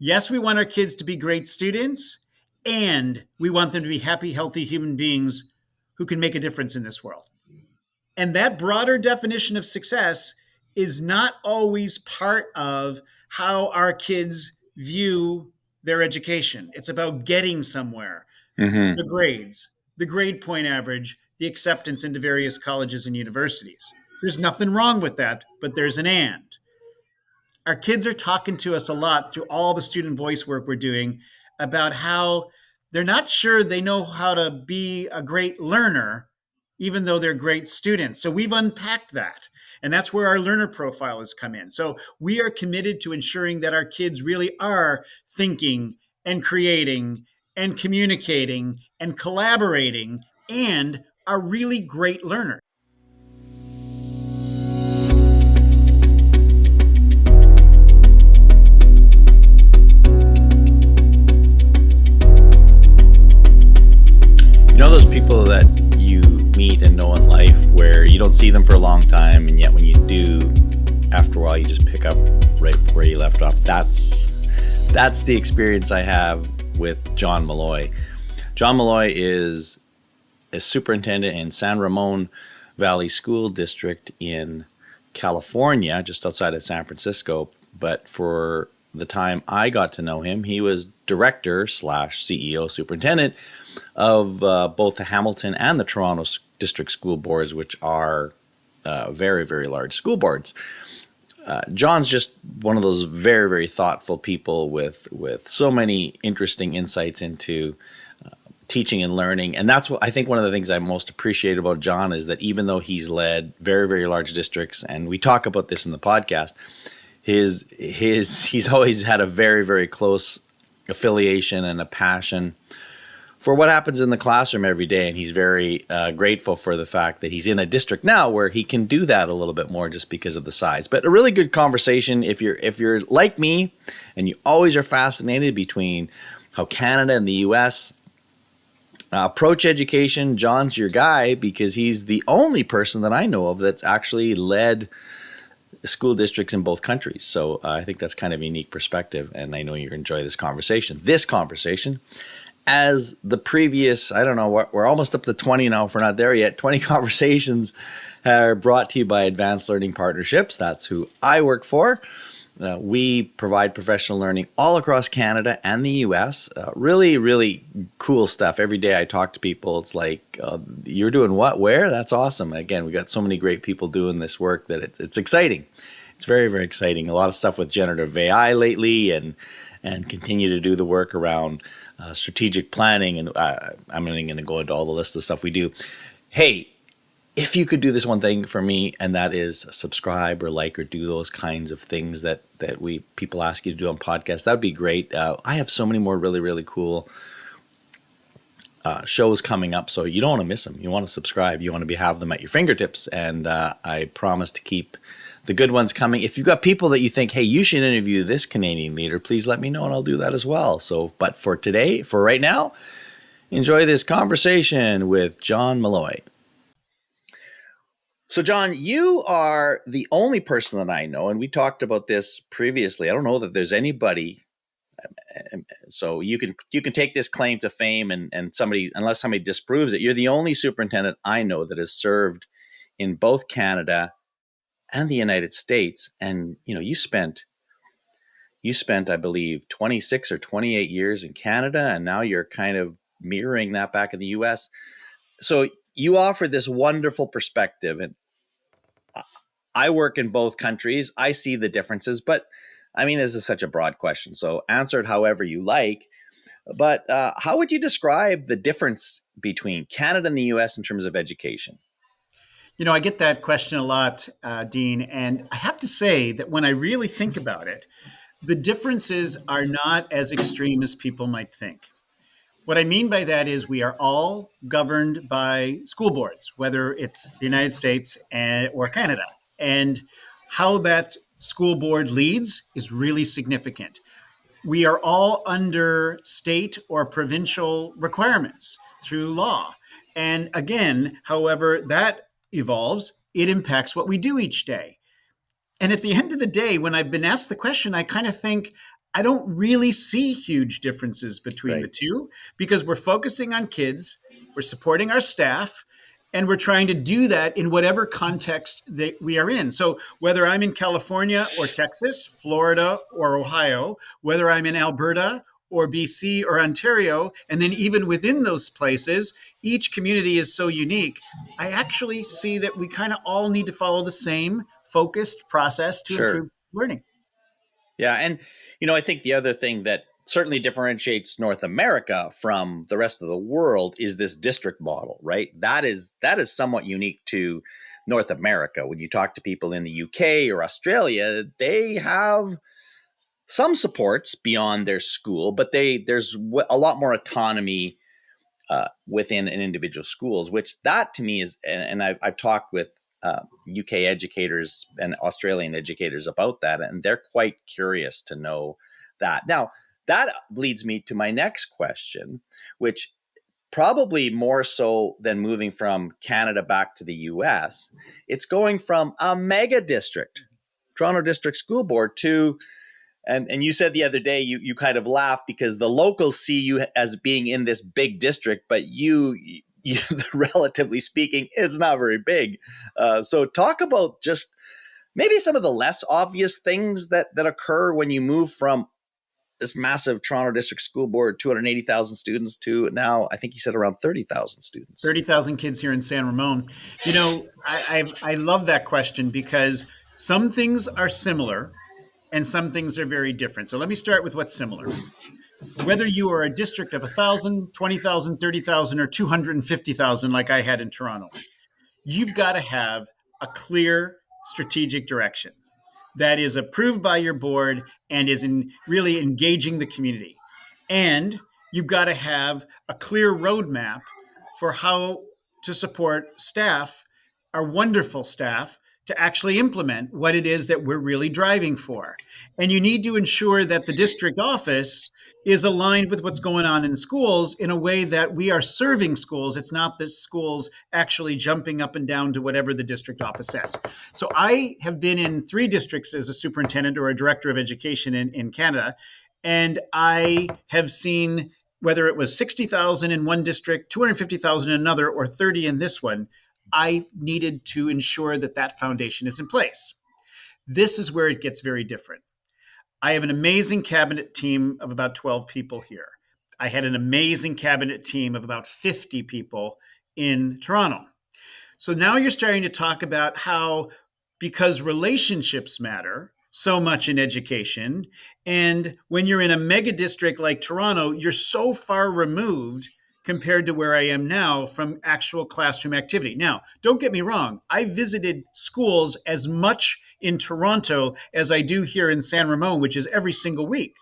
Yes, we want our kids to be great students, and we want them to be happy, healthy human beings who can make a difference in this world. And that broader definition of success is not always part of how our kids view their education. It's about getting somewhere, Mm-hmm. the grades, the grade point average, the acceptance into various colleges and universities. There's nothing wrong with that, but there's an and. Our kids are talking to us a lot through all the student voice work we're doing about how they're not sure they know how to be a great learner, even though they're great students. So we've unpacked that. And that's where our learner profile has come in. So we are committed to ensuring that our kids really are thinking and creating and communicating and collaborating and are really great learners. You know those people that you meet and know in life where you don't see them for a long time, and yet when you do, after a while, you just pick up right where you left off. That's the experience I have with John Malloy. John Malloy is a superintendent in San Ramon Valley School District in California, just outside of San Francisco. But for the time I got to know him, he was director / CEO superintendent of both the Hamilton and the Toronto District School Boards, which are very, very large school boards. John's just one of those very, very thoughtful people with so many interesting insights into teaching and learning. And that's what I think one of the things I most appreciate about John is that even though he's led very, very large districts, and we talk about this in the podcast, he's always had a very, very close affiliation and a passion for what happens in the classroom every day. And he's very grateful for the fact that he's in a district now where he can do that a little bit more just because of the size. But a really good conversation if you're like me and you always are fascinated between how Canada and the US approach education. John's your guy because he's the only person that I know of that's actually led school districts in both countries. So I think that's kind of a unique perspective, and I know you enjoy this conversation. As the previous, I don't know, we're almost up to 20 now if we're not there yet. 20 conversations are brought to you by Advanced Learning Partnerships. That's who I work for. We provide professional learning all across Canada and the US. Really, really cool stuff. Every day I talk to people, it's like, you're doing what, where? That's awesome. Again, we got so many great people doing this work that it's exciting. It's very, very exciting. A lot of stuff with generative AI lately and continue to do the work around strategic planning. And I'm not going to go into all the list of stuff we do. Hey, if you could do this one thing for me, and that is subscribe or like or do those kinds of things that people ask you to do on podcasts, that would be great. I have so many more really, really cool shows coming up, so you don't want to miss them. You want to subscribe. You want to have them at your fingertips, and I promise to keep the good ones coming. If you've got people that you think, hey, you should interview this Canadian leader, please let me know, and I'll do that as well. So, but for right now, enjoy this conversation with John Malloy. So, John, you are the only person that I know, and we talked about this previously. I don't know that there's anybody. So you can take this claim to fame, and unless somebody disproves it, you're the only superintendent I know that has served in both Canada and the United States. And you spent, I believe, 26 or 28 years in Canada, and now you're kind of mirroring that back in the US. So you offer this wonderful perspective, and I work in both countries. I see the differences, but I mean, this is such a broad question, so answer it however you like. But how would you describe the difference between Canada and the US in terms of education? I get that question a lot, Dean, and I have to say that when I really think about it, the differences are not as extreme as people might think. What I mean by that is we are all governed by school boards, whether it's the United States or Canada. And how that school board leads is really significant. We are all under state or provincial requirements through law. And again, however that evolves, it impacts what we do each day. And at the end of the day, when I've been asked the question, I kind of think, I don't really see huge differences between the Right. two because we're focusing on kids, we're supporting our staff, and we're trying to do that in whatever context that we are in. So whether I'm in California or Texas, Florida or Ohio, whether I'm in Alberta or BC or Ontario, and then even within those places, each community is so unique. I actually see that we kind of all need to follow the same focused process to Sure. improve learning. Yeah, and I think the other thing that certainly differentiates North America from the rest of the world is this district model, right? That is somewhat unique to North America. When you talk to people in the UK or Australia, they have some supports beyond their school, but there's a lot more autonomy within an individual schools, which that to me is, and I've talked with UK educators and Australian educators about that, and they're quite curious to know that. Now, that leads me to my next question, which probably more so than moving from Canada back to the US, it's going from a mega district, Toronto District School Board, to and you said the other day you kind of laughed because the locals see you as being in this big district, but you relatively speaking, it's not very big. So talk about just maybe some of the less obvious things that occur when you move from this massive Toronto District School Board, 280,000 students, to now I think you said around 30,000 students. 30,000 kids here in San Ramon. I love that question because some things are similar and some things are very different. So let me start with what's similar. Whether you are a district of 1,000, 20,000, 30,000, or 250,000, like I had in Toronto, you've got to have a clear strategic direction that is approved by your board and is really engaging the community. And you've got to have a clear roadmap for how to support staff, our wonderful staff, to actually implement what it is that we're really driving for. And you need to ensure that the district office is aligned with what's going on in schools in a way that we are serving schools. It's not the schools actually jumping up and down to whatever the district office says. So I have been in 3 districts as a superintendent or a director of education in Canada. And I have seen whether it was 60,000 in one district, 250,000 in another, or 30 in this one, I needed to ensure that that foundation is in place. This is where it gets very different. I have an amazing cabinet team of about 12 people here. I had an amazing cabinet team of about 50 people in Toronto. So now you're starting to talk about how, because relationships matter so much in education, and when you're in a mega district like Toronto, you're so far removed compared to where I am now from actual classroom activity. Now, don't get me wrong. I visited schools as much in Toronto as I do here in San Ramon, which is every single week.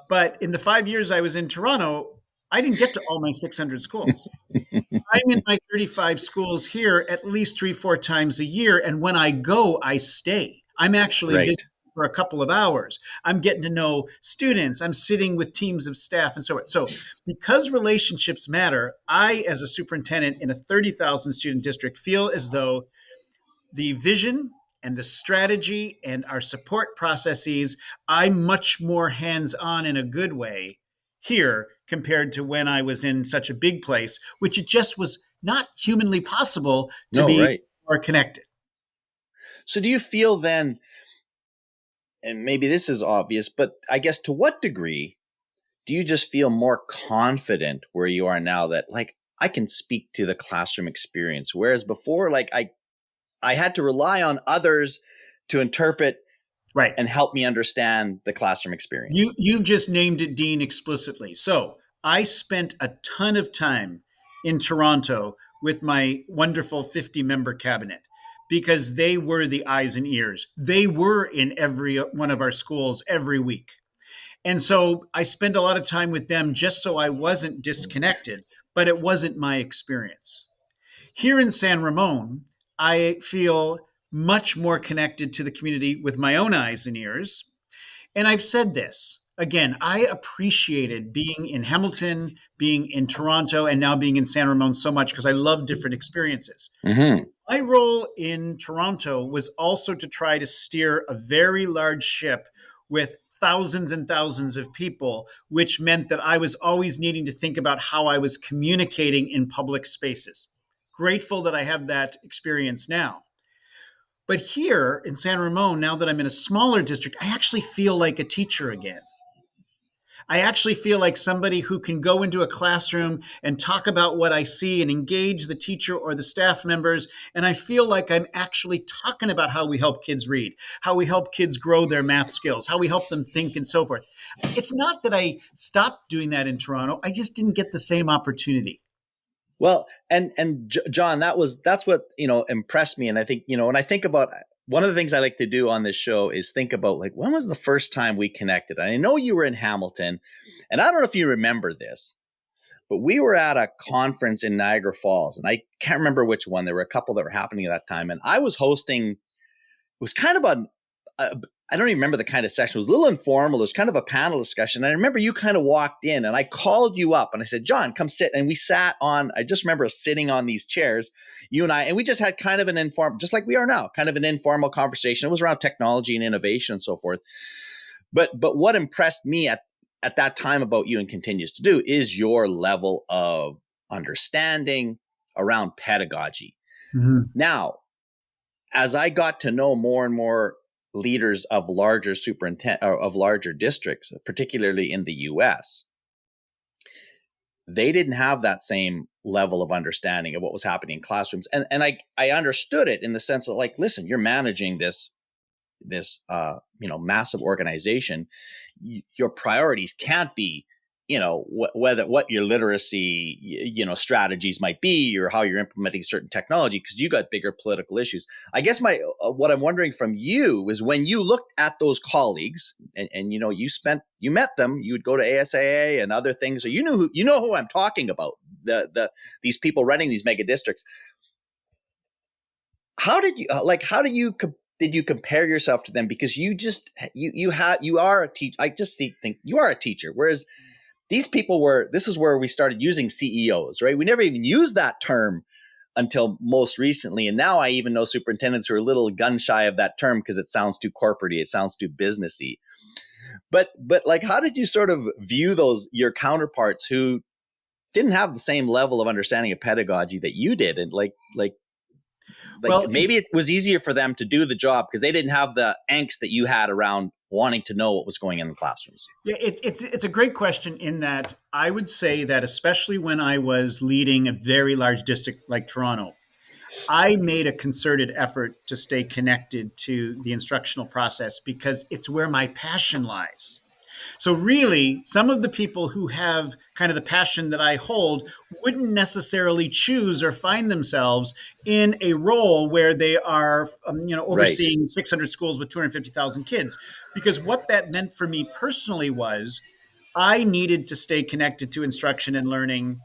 But in the 5 years I was in Toronto, I didn't get to all my 600 schools. I'm in my 35 schools here at least 3, 4 times a year. And when I go, I stay. I'm actually Right. visiting for a couple of hours. I'm getting to know students. I'm sitting with teams of staff and so on. So because relationships matter, I, as a superintendent in a 30,000 student district, feel as though the vision and the strategy and our support processes, I'm much more hands-on in a good way here compared to when I was in such a big place, which it just was not humanly possible to No, be right. more connected. So do you feel then, and maybe this is obvious, but I guess to what degree do you just feel more confident where you are now that like I can speak to the classroom experience, whereas before like I had to rely on others to interpret Right. and help me understand the classroom experience? You just named it, Dean, explicitly. So I spent a ton of time in Toronto with my wonderful 50-member cabinet because they were the eyes and ears. They were in every one of our schools every week. And so I spent a lot of time with them just so I wasn't disconnected, but it wasn't my experience. Here in San Ramon, I feel much more connected to the community with my own eyes and ears. And I've said this again, I appreciated being in Hamilton, being in Toronto, and now being in San Ramon so much because I love different experiences. Mm-hmm. My role in Toronto was also to try to steer a very large ship with thousands and thousands of people, which meant that I was always needing to think about how I was communicating in public spaces. Grateful that I have that experience now. But here in San Ramon, now that I'm in a smaller district, I actually feel like a teacher again. I actually feel like somebody who can go into a classroom and talk about what I see and engage the teacher or the staff members. And I feel like I'm actually talking about how we help kids read, how we help kids grow their math skills, how we help them think, and so forth. It's not that I stopped doing that in Toronto. I just didn't get the same opportunity. Well, and John, that's what, impressed me. And I think, when I think about, one of the things I like to do on this show is think about, like, when was the first time we connected? And I know you were in Hamilton, and I don't know if you remember this, but we were at a conference in Niagara Falls, and I can't remember which one. There were a couple that were happening at that time, and I was hosting. It was kind of I don't even remember the kind of session. It was a little informal. It was kind of a panel discussion. And I remember you kind of walked in, and I called you up and I said, John, come sit. And we sat on, I just remember us sitting on these chairs, you and I, and we just had kind of an informal, just like we are now, kind of an informal conversation. It was around technology and innovation and so forth. But what impressed me at that time about you, and continues to do, is your level of understanding around pedagogy. Mm-hmm. Now, as I got to know more and more leaders of larger of larger districts, particularly in the US, they didn't have that same level of understanding of what was happening in classrooms. And I understood it in the sense of, like, listen, you're managing this massive organization. Your priorities can't be, what your literacy, strategies might be, or how you're implementing certain technology, because you got bigger political issues. I guess what I'm wondering from you is, when you looked at those colleagues and you met them, you would go to ASAA and other things, so you know who I'm talking about, these people running these mega districts. How did you compare yourself to them? Because you are a teacher. I just think you are a teacher, whereas these people this is where we started using CEOs, right? We never even used that term until most recently. And now I even know superintendents who are a little gun shy of that term because it sounds too corporate-y, it sounds too businessy. But like, how did you sort of view your counterparts who didn't have the same level of understanding of pedagogy that you did? And well, maybe it was easier for them to do the job because they didn't have the angst that you had around wanting to know what was going on in the classrooms. Yeah, it's a great question, in that I would say that, especially when I was leading a very large district like Toronto, I made a concerted effort to stay connected to the instructional process because it's where my passion lies. So really, some of the people who have kind of the passion that I hold wouldn't necessarily choose or find themselves in a role where they are, overseeing right. 600 schools with 250,000 kids. Because what that meant for me personally was, I needed to stay connected to instruction and learning,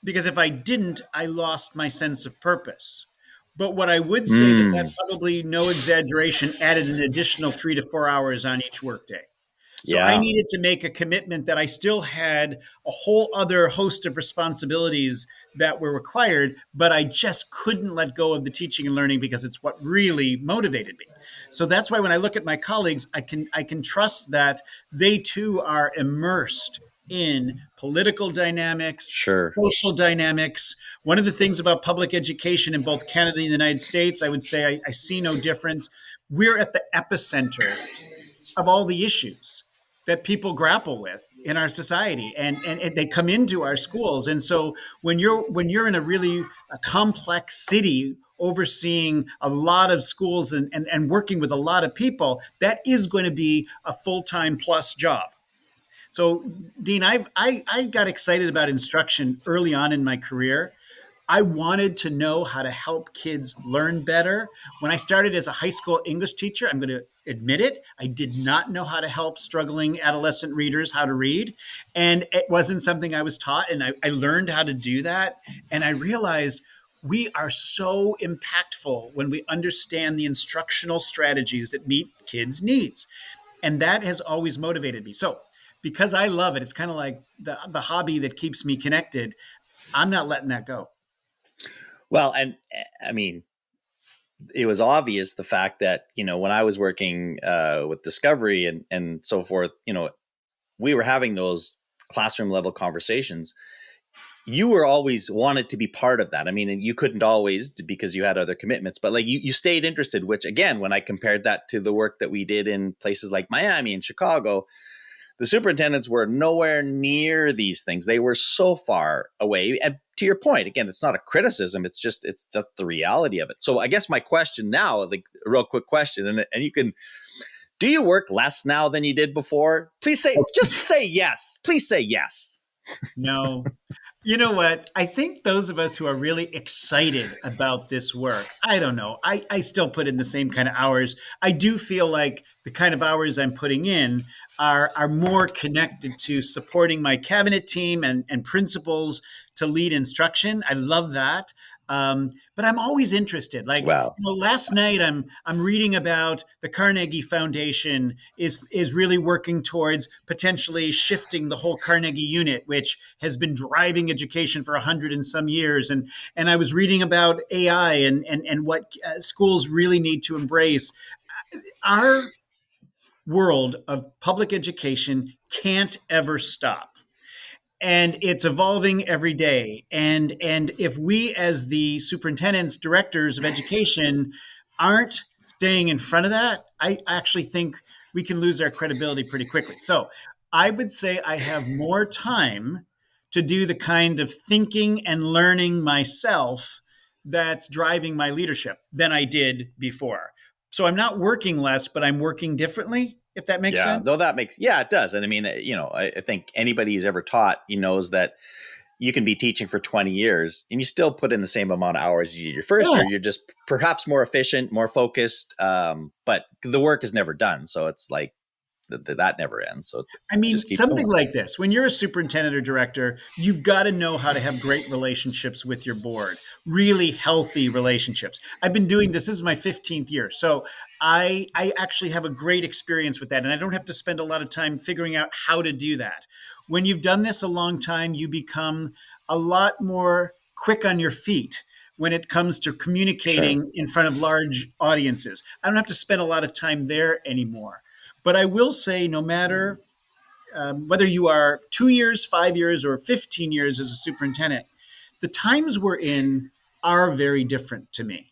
because if I didn't, I lost my sense of purpose. But what I would say that probably, no exaggeration, added an additional 3 to 4 hours on each workday. So I needed to make a commitment that I still had a whole other host of responsibilities that were required, but I just couldn't let go of the teaching and learning because it's what really motivated me. So that's why when I look at my colleagues, I can trust that they too are immersed in political dynamics, social dynamics. One of the things about public education in both Canada and the United States, I would say I see no difference. We're at the epicenter of all the issues that people grapple with in our society, and they come into our schools. And so when you're in a complex city overseeing a lot of schools and working with a lot of people, that is going to be a full-time plus job. So, Dean, I got excited about instruction early on in my career. I wanted to know how to help kids learn better. When I started as a high school English teacher, I'm going to admit it, I did not know how to help struggling adolescent readers how to read. And it wasn't something I was taught. And I learned how to do that. And I realized we are so impactful when we understand the instructional strategies that meet kids' needs. And that has always motivated me. So because I love it, it's kind of like the hobby that keeps me connected. I'm not letting that go. Well, and I mean, it was obvious the fact that, when I was working with Discovery and so forth, we were having those classroom level conversations. You were always wanted to be part of that. I mean, you couldn't always because you had other commitments, but like you stayed interested, which again, when I compared that to the work that we did in places like Miami and Chicago, the superintendents were nowhere near these things. They were so far away. And to your point, again, it's not a criticism. It's that's the reality of it. So I guess my question now, like a real quick question, and you can, do you work less now than you did before? Just say yes. Please say yes. No. You know what? I think those of us who are really excited about this work, I don't know. I still put in the same kind of hours. I do feel like the kind of hours I'm putting in are more connected to supporting my cabinet team and principals to lead instruction. I love that. But I'm always interested. Like, Well, last night I'm reading about the Carnegie Foundation is really working towards potentially shifting the whole Carnegie unit, which has been driving education for 100 and some years. And I was reading about AI and what schools really need to embrace. Our world of public education can't ever stop, and it's evolving every day. And if we as the superintendents, directors of education, aren't staying in front of that, I actually think we can lose our credibility pretty quickly. So I would say I have more time to do the kind of thinking and learning myself that's driving my leadership than I did before. So I'm not working less, but I'm working differently, if that makes yeah, sense. though yeah, it does. And I mean, I think anybody who's ever taught, knows that you can be teaching for 20 years and you still put in the same amount of hours as you did your first year. Yeah. You're just perhaps more efficient, more focused. But the work is never done. So it's like that never ends. So I it just mean, keeps something going. like this. When you're a superintendent or director, you've got to know how to have great relationships with your board, really healthy relationships. I've been doing this. This is my 15th year. So I actually have a great experience with that. And I don't have to spend a lot of time figuring out how to do that. When you've done this a long time, you become a lot more quick on your feet when it comes to Sure. communicating in front of large audiences. I don't have to spend a lot of time there anymore. But I will say, no matter whether you are 2 years, 5 years, or 15 years as a superintendent, the times we're in are very different to me.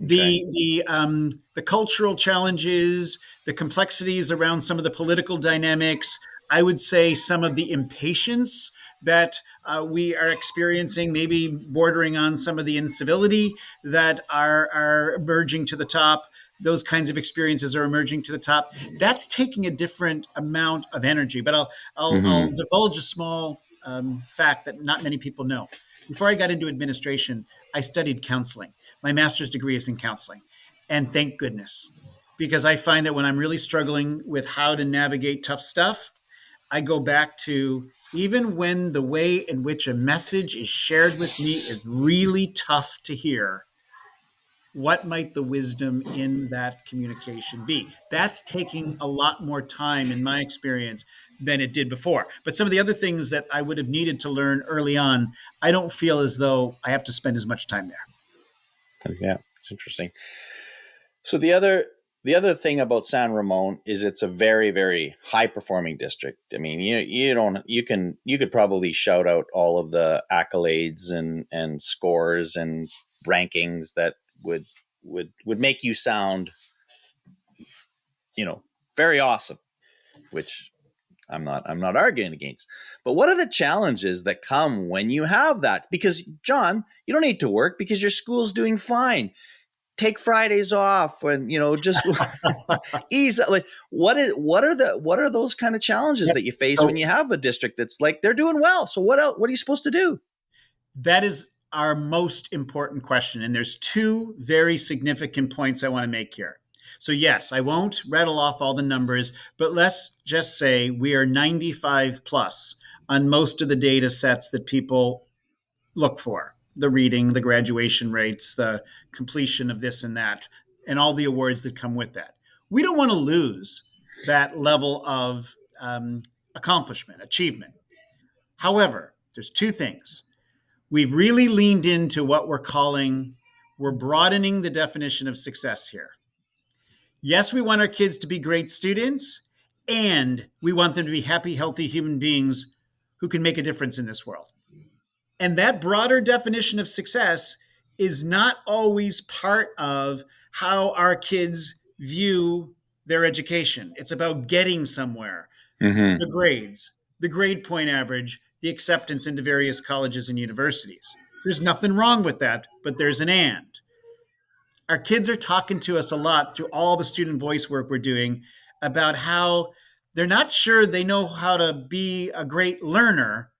Okay. The cultural challenges, the complexities around some of the political dynamics. I would say some of the impatience that we are experiencing, maybe bordering on some of the incivility that are emerging to the top. Those kinds of experiences are emerging to the top. That's taking a different amount of energy. But I'll Mm-hmm. divulge a small fact that not many people know. Before I got into administration, I studied counseling. My master's degree is in counseling. And thank goodness, because I find that when I'm really struggling with how to navigate tough stuff, I go back to, even when the way in which a message is shared with me is really tough to hear, what might the wisdom in that communication be? That's taking a lot more time, in my experience, than it did before. But some of the other things that I would have needed to learn early on, I don't feel as though I have to spend as much time there. Yeah, it's interesting. So the other thing about San Ramon is it's a very, very high performing district. I mean, you could probably shout out all of the accolades and scores and rankings that would make you sound, very awesome, which I'm not arguing against. But what are the challenges that come when you have that? Because John, you don't need to work because your school's doing fine. Take Fridays off and just ease. Like, what are those kind of challenges Yep. that you face when So you have a district that's like they're doing well? So what else, what are you supposed to do? that is our most important question. And there's two very significant points I want to make here. So, yes, I won't rattle off all the numbers, but let's just say we are 95 plus on most of the data sets that people look for: the reading, the graduation rates, the completion of this and that, and all the awards that come with that. We don't want to lose that level of accomplishment, achievement. However, there's two things. We've really leaned into what we're calling we're broadening the definition of success here. Yes, we want our kids to be great students, and we want them to be happy, healthy human beings who can make a difference in this world. And that broader definition of success is not always part of how our kids view their education. It's about getting somewhere, Mm-hmm. the grades, the grade point average, the acceptance into various colleges and universities. There's nothing wrong with that, but there's an and. Our kids are talking to us a lot through all the student voice work we're doing about how they're not sure they know how to be a great learner,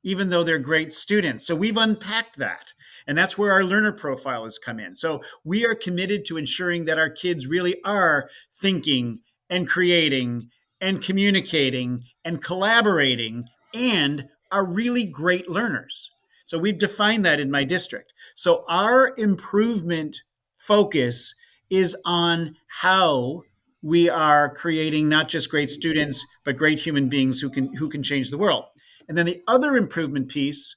even though they're great students. So we've unpacked that. And that's where our learner profile has come in. So we are committed to ensuring that our kids really are thinking and creating and communicating and collaborating and are really great learners. So we've defined that in my district. So our improvement focus is on how we are creating not just great students, but great human beings who can change the world. And then the other improvement piece,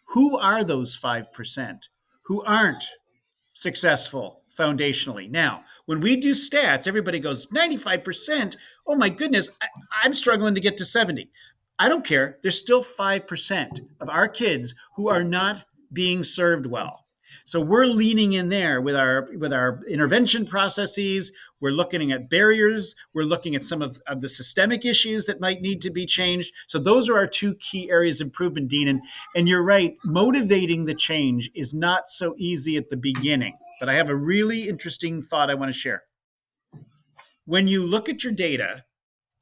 who are those 5% who aren't successful foundationally? Now, when we do stats, everybody goes 95%. Oh my goodness, I'm struggling to get to 70. I don't care. There's still 5% of our kids who are not being served well. So we're leaning in there with our intervention processes. We're looking at barriers. We're looking at some of the systemic issues that might need to be changed. So those are our two key areas of improvement, Dean. And you're right, motivating the change is not so easy at the beginning. But I have a really interesting thought I want to share. When you look at your data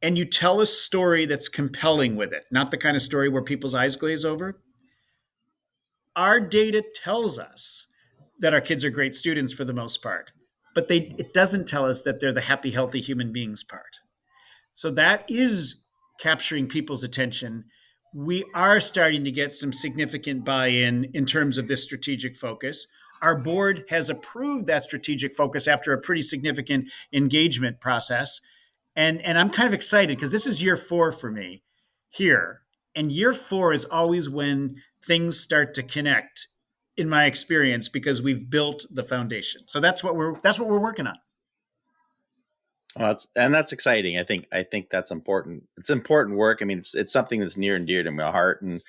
and you tell a story that's compelling with it, not the kind of story where people's eyes glaze over, our data tells us that our kids are great students for the most part, but it doesn't tell us that they're the happy, healthy human beings part. So that is capturing people's attention. We are starting to get some significant buy-in in terms of this strategic focus. Our board has approved that strategic focus after a pretty significant engagement process. And I'm kind of excited because this is year 4 for me here. And year 4 is always when things start to connect, in my experience, because we've built the foundation. So that's what we're working on. Well, that's exciting. I think that's important. It's important work. I mean, it's something that's near and dear to my heart. And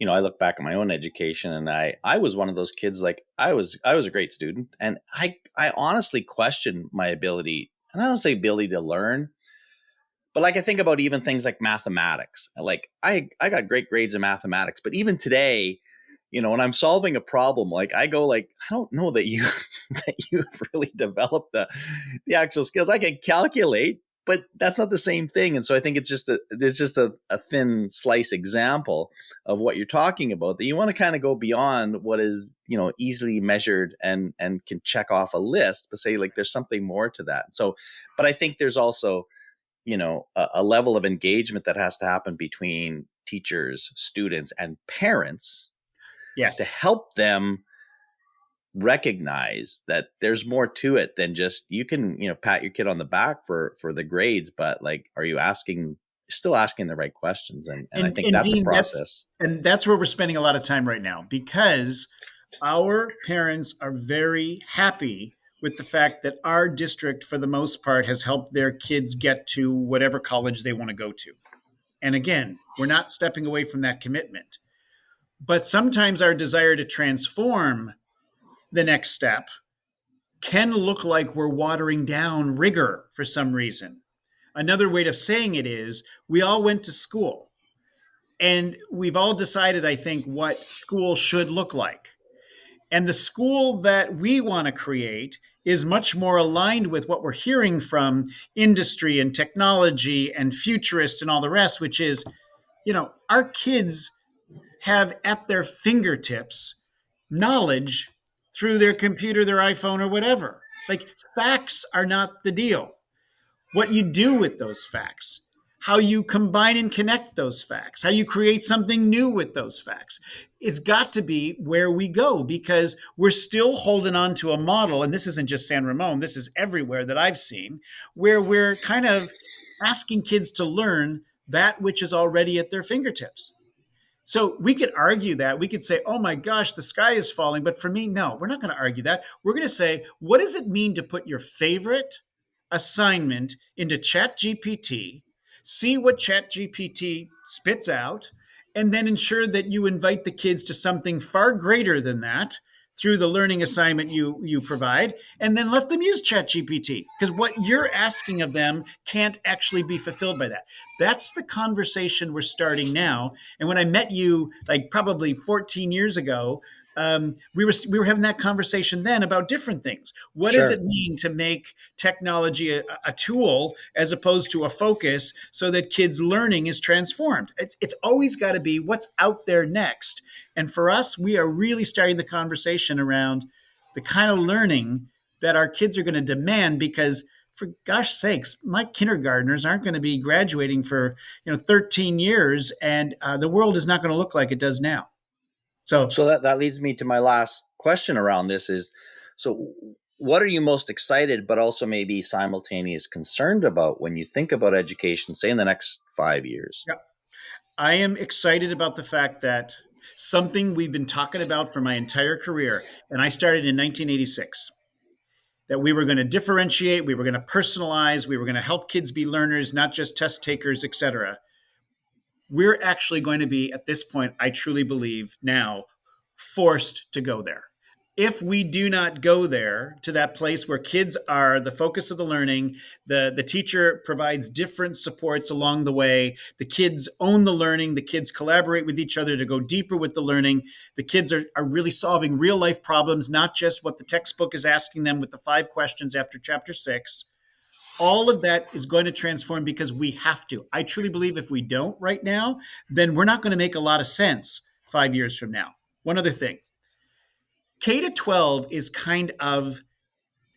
I look back at my own education, and I was one of those kids. Like I was a great student, and I honestly questioned my ability, and I don't say ability to learn, but like I think about even things like mathematics. Like I got great grades in mathematics, but even today, when I'm solving a problem, like I go like, I don't know that you've really developed the actual skills. I can calculate, but that's not the same thing. And so I think it's just a thin slice example of what you're talking about, that you want to kind of go beyond what is, easily measured and can check off a list, but say like, there's something more to that. So, but I think there's also, a level of engagement that has to happen between teachers, students, and parents. Yes. To help them recognize that there's more to it than just, you can, pat your kid on the back for the grades, but like, are you still asking the right questions? And I think that's Dean, a process. That's where we're spending a lot of time right now, because our parents are very happy with the fact that our district, for the most part, has helped their kids get to whatever college they want to go to. And again, we're not stepping away from that commitment. But sometimes our desire to transform the next step can look like we're watering down rigor for some reason. Another way of saying it is, we all went to school, and we've all decided, I think, what school should look like. And the school that we want to create is much more aligned with what we're hearing from industry and technology and futurists and all the rest, which is, our kids have at their fingertips knowledge through their computer, their iPhone, or whatever. Like, facts are not the deal. What you do with those facts, how you combine and connect those facts, how you create something new with those facts, it's got to be where we go, because we're still holding on to a model, and this isn't just San Ramon, this is everywhere that I've seen, where we're kind of asking kids to learn that which is already at their fingertips. So we could argue that. We could say, oh my gosh, the sky is falling. But for me, no, we're not going to argue that. We're going to say, what does it mean to put your favorite assignment into ChatGPT, see what ChatGPT spits out, and then ensure that you invite the kids to something far greater than that through the learning assignment you provide, and then let them use ChatGPT, because what you're asking of them can't actually be fulfilled by that. That's the conversation we're starting now. And when I met you, like probably 14 years ago, we were having that conversation then about different things. What does Sure. it mean to make technology a tool as opposed to a focus so that kids' learning is transformed? It's always got to be what's out there next. And for us, we are really starting the conversation around the kind of learning that our kids are going to demand, because for gosh sakes, my kindergartners aren't going to be graduating for 13 years, and the world is not going to look like it does now. So So that leads me to my last question around this is, so what are you most excited, but also maybe simultaneous concerned about when you think about education, say in the next 5 years? yeah, I am excited about the fact that something we've been talking about for my entire career, and I started in 1986, that we were going to differentiate, we were going to personalize, we were going to help kids be learners, not just test takers, etc. We're actually going to be, at this point, I truly believe now, forced to go there. If we do not go there to that place where kids are the focus of the learning, the teacher provides different supports along the way, the kids own the learning, the kids collaborate with each other to go deeper with the learning, the kids are really solving real life problems, not just what the textbook is asking them with the 5 questions after chapter 6. All of that is going to transform because we have to. I truly believe if we don't right now, then we're not going to make a lot of sense 5 years from now. One other thing, K to 12 is kind of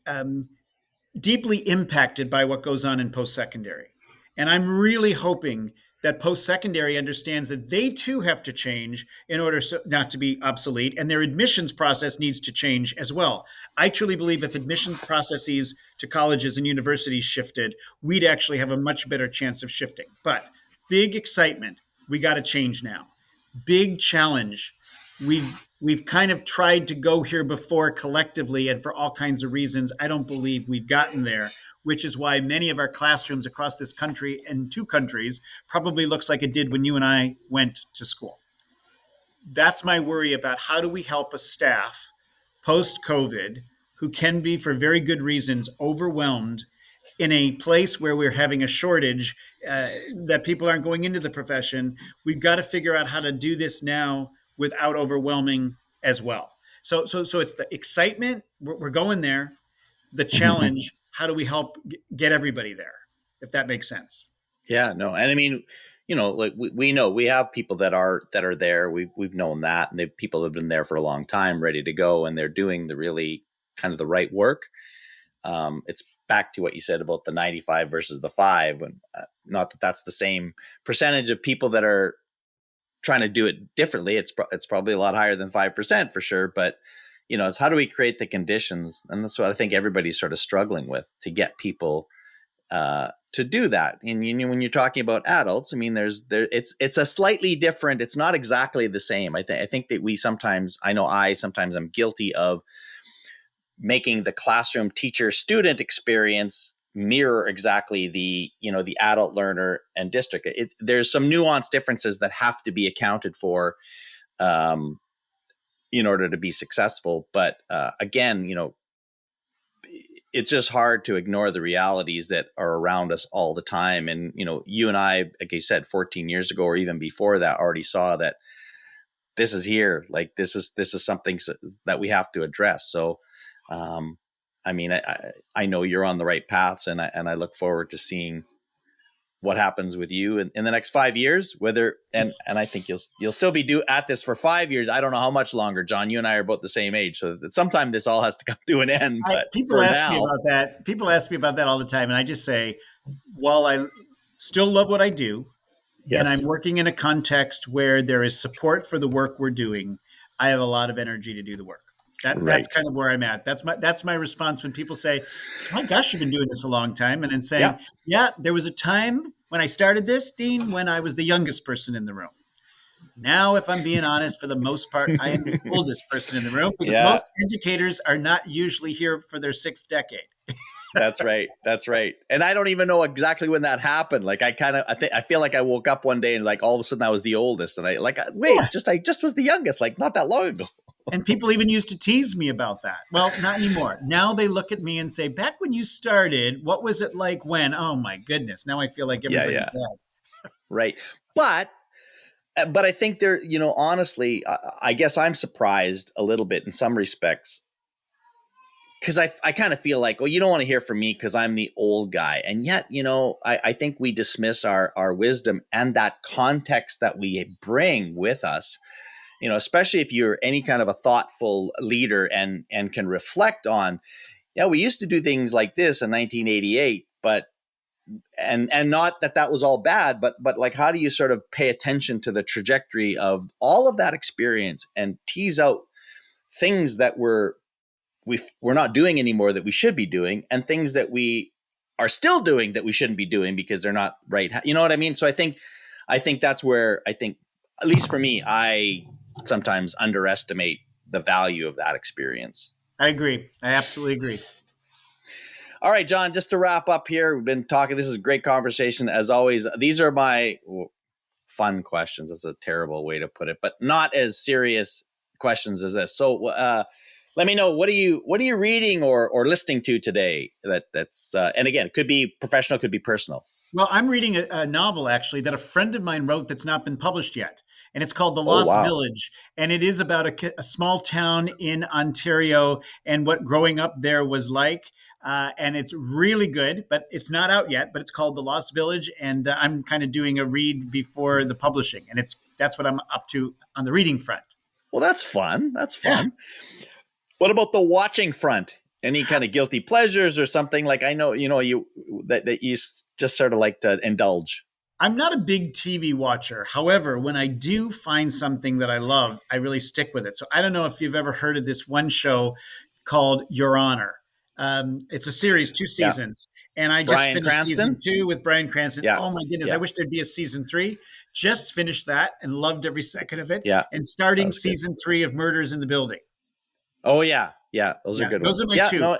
um, deeply impacted by what goes on in post secondary. And I'm really hoping that post secondary understands that they too have to change in order not to be obsolete, and their admissions process needs to change as well. I truly believe if admissions processes to colleges and universities shifted, we'd actually have a much better chance of shifting. But big excitement, we got to change now. Big challenge. We've kind of tried to go here before collectively, and for all kinds of reasons, I don't believe we've gotten there, which is why many of our classrooms across this country and 2 countries probably looks like it did when you and I went to school. That's my worry about how do we help a staff post COVID who can be, for very good reasons, overwhelmed in a place where we're having a shortage, that people aren't going into the profession. We've got to figure out how to do this now without overwhelming as well. So it's the excitement. We're going there. The challenge. How do we help get everybody there? If that makes sense. Yeah, no, and I mean, like we know we have people that are there. We've known that, and people have been there for a long time, ready to go, and they're doing the really kind of the right work. It's back to what you said about the 95 versus the 5, and not that that's the same percentage of people that are trying to do it differently. It's probably a lot higher than 5% for sure, but it's how do we create the conditions, and that's what I think everybody's sort of struggling with, to get people to do that. And when you're talking about adults, I mean, it's a slightly different. It's not exactly the same. I think that we sometimes, sometimes I'm guilty of making the classroom teacher student experience mirror exactly the adult learner and district. There's some nuanced differences that have to be accounted for in order to be successful. But again, it's just hard to ignore the realities that are around us all the time. And, you and I, like I said, 14 years ago, or even before that, already saw that this is here. Like this is something that we have to address. So, I mean, I know you're on the right paths, and I look forward to seeing what happens with you in the next 5 years, and I think you'll still be at this for 5 years. I don't know how much longer, John. You and I are both the same age, so that sometime this all has to come to an end. But People for ask me now, about that. People ask me about that all the time, and I just say, while I still love what I do, and I'm yes, working in a context where there is support for the work we're doing, I have a lot of energy to do the work. That's right, kind of where I'm at. That's my response when people say, "My gosh, you've been doing this a long time," and then saying, yeah, "Yeah, there was a time when I started this, Dean, when I was the youngest person in the room." Now, if I'm being honest, for the most part, I am the oldest person in the room because Yeah, most educators are not usually here for their sixth decade. that's right. That's right. And I don't even know exactly when that happened. Like I feel like I woke up one day and like all of a sudden I was the oldest, and Yeah. I just was the youngest, like not that long ago. And people even used to tease me about that. Well, not anymore. Now they look at me and say, back when you started, what was it like when? Oh my goodness. Now I feel like Yeah, everybody's yeah, dead. right. But but I think there, honestly, I guess I'm surprised a little bit in some respects because I kind of feel like, well, you don't want to hear from me because I'm the old guy. And yet, I think we dismiss our wisdom and that context that we bring with us, especially if you're any kind of a thoughtful leader and can reflect on, yeah, we used to do things like this in 1988, but and not that that was all bad, but like how do you sort of pay attention to the trajectory of all of that experience and tease out things that we're not doing anymore that we should be doing, and things that we are still doing that we shouldn't be doing because they're not right. You know what I mean? So I think that's where I think, at least for me, I sometimes underestimate the value of that experience. I agree. I absolutely agree. All right, John, just to wrap up here, we've been talking. This is a great conversation as always. These are my fun questions. That's a terrible way to put it, but not as serious questions as this. So, let me know, what are you reading or listening to today? That's and again, it could be professional, could be personal. Well, I'm reading a novel actually that a friend of mine wrote that's not been published yet. And it's called The Oh Lost wow, Village. And it is about a small town in Ontario and what growing up there was like. And it's really good, but it's not out yet. But it's called The Lost Village. And I'm kind of doing a read before the publishing. And that's what I'm up to on the reading front. well that's fun. That's Yeah. fun. What about the watching front? Any kind of guilty pleasures or something? Like I know you that you just sort of like to indulge. I'm not a big TV watcher. However, when I do find something that I love, I really stick with it. So I don't know if you've ever heard of this one show called Your Honor. It's a series, two Yeah, seasons, and I just Bryan finished season Cranston. two with Bryan Cranston. Yeah, Oh my goodness, I yeah, wish there'd be a season three. Just finished that and loved every second of it. yeah. And That starting was good. season three of Murders in the Building. Oh yeah, yeah. Those are Yeah, good those are ones. my Yeah, two. no,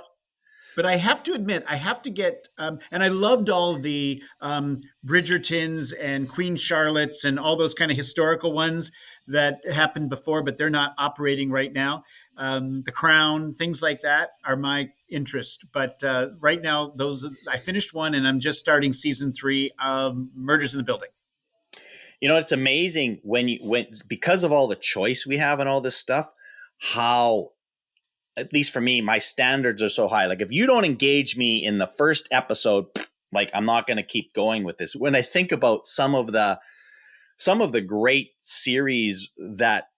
But I have to admit, I have to get, and I loved all the Bridgertons and Queen Charlottes and all those kind of historical ones that happened before, but they're not operating right now. The Crown, things like that are my interest. But right now, I finished one, and I'm just starting season three of Murders in the Building. it's amazing when because of all the choice we have and all this stuff, how, at least for me, my standards are so high. Like if you don't engage me in the first episode, like I'm not going to keep going with this. When I think about some of the great series that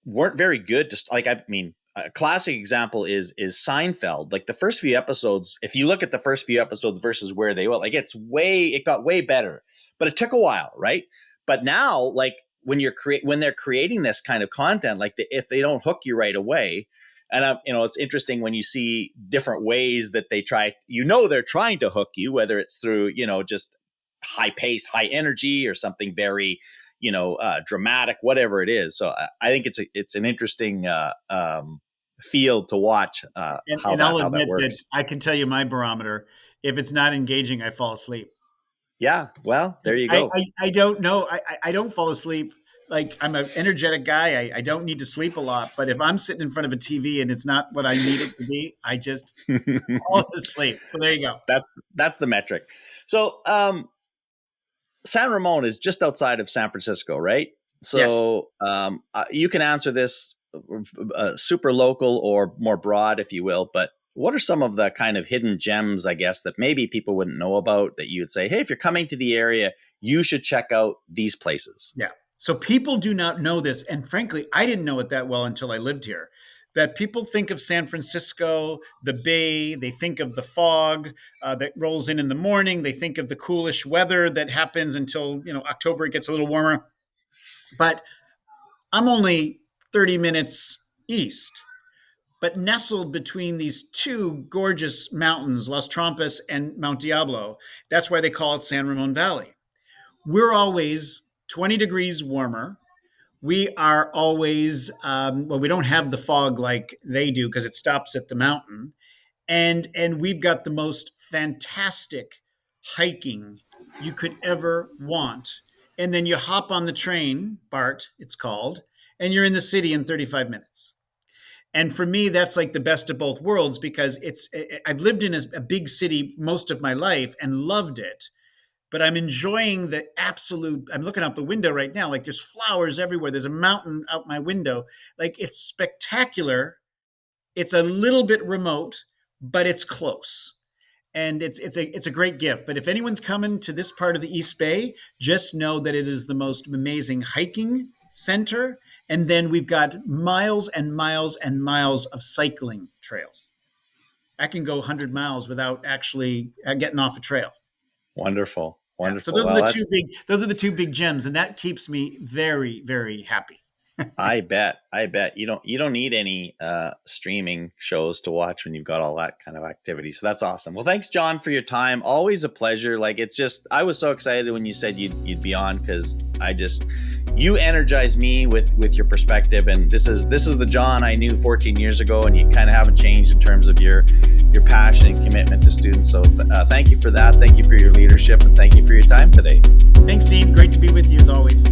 weren't very good, just like, I mean, a classic example is Seinfeld. Like the first few episodes, if you look at the first few episodes versus where they were, like it got way better, but it took a while, right? But now, like when they're creating this kind of content, like if they don't hook you right away, and it's interesting when you see different ways that they try. They're trying to hook you, whether it's through just high pace, high energy, or something very dramatic, whatever it is. So I think it's an interesting field to watch, And I'll how that admit that works. I can tell you my barometer. If it's not engaging, I fall asleep. Yeah, well, there you I, go. I, I don't know. I don't fall asleep. Like I'm an energetic guy. I don't need to sleep a lot. But if I'm sitting in front of a TV and it's not what I need it to be, I just fall asleep. So there you go. That's the metric. So San Ramon is just outside of San Francisco, right? Yes. So you can answer this super local or more broad, if you will. But what are some of the kind of hidden gems, I guess, that maybe people wouldn't know about that you would say, hey, if you're coming to the area, you should check out these places? Yeah. So people do not know this. And frankly, I didn't know it that well until I lived here. That people think of San Francisco, the Bay, they think of the fog that rolls in the morning. They think of the coolish weather that happens until, October, it gets a little warmer. But I'm only 30 minutes east, but nestled between these two gorgeous mountains, Las Trampas and Mount Diablo. That's why they call it San Ramon Valley. We're always 20 degrees warmer. We are always, well, we don't have the fog like they do because it stops at the mountain. And we've got the most fantastic hiking you could ever want. And then you hop on the train, BART, it's called, and you're in the city in 35 minutes. And for me, that's like the best of both worlds because I've lived in a big city most of my life and loved it, but I'm enjoying the absolute. I'm looking out the window right now, like there's flowers everywhere. There's a mountain out my window. Like it's spectacular. It's a little bit remote, but it's close. And it's a great gift. But if anyone's coming to this part of the East Bay, just know that it is the most amazing hiking center. And then we've got miles and miles and miles of cycling trails. I can go 100 miles without actually getting off a trail. Wonderful. Yeah. So Wonderful. those are the two big gems, and that keeps me very, very happy. I bet. You don't need any streaming shows to watch when you've got all that kind of activity. So that's awesome. Well, thanks, John, for your time. Always a pleasure. Like it's just, I was so excited when you said you'd be on because you energize me with your perspective. And this is the John I knew 14 years ago, and you kind of haven't changed in terms of your passion and commitment to students. So thank you for that. Thank you for your leadership, and thank you for your time today. Thanks, Dean. Great to be with you as always.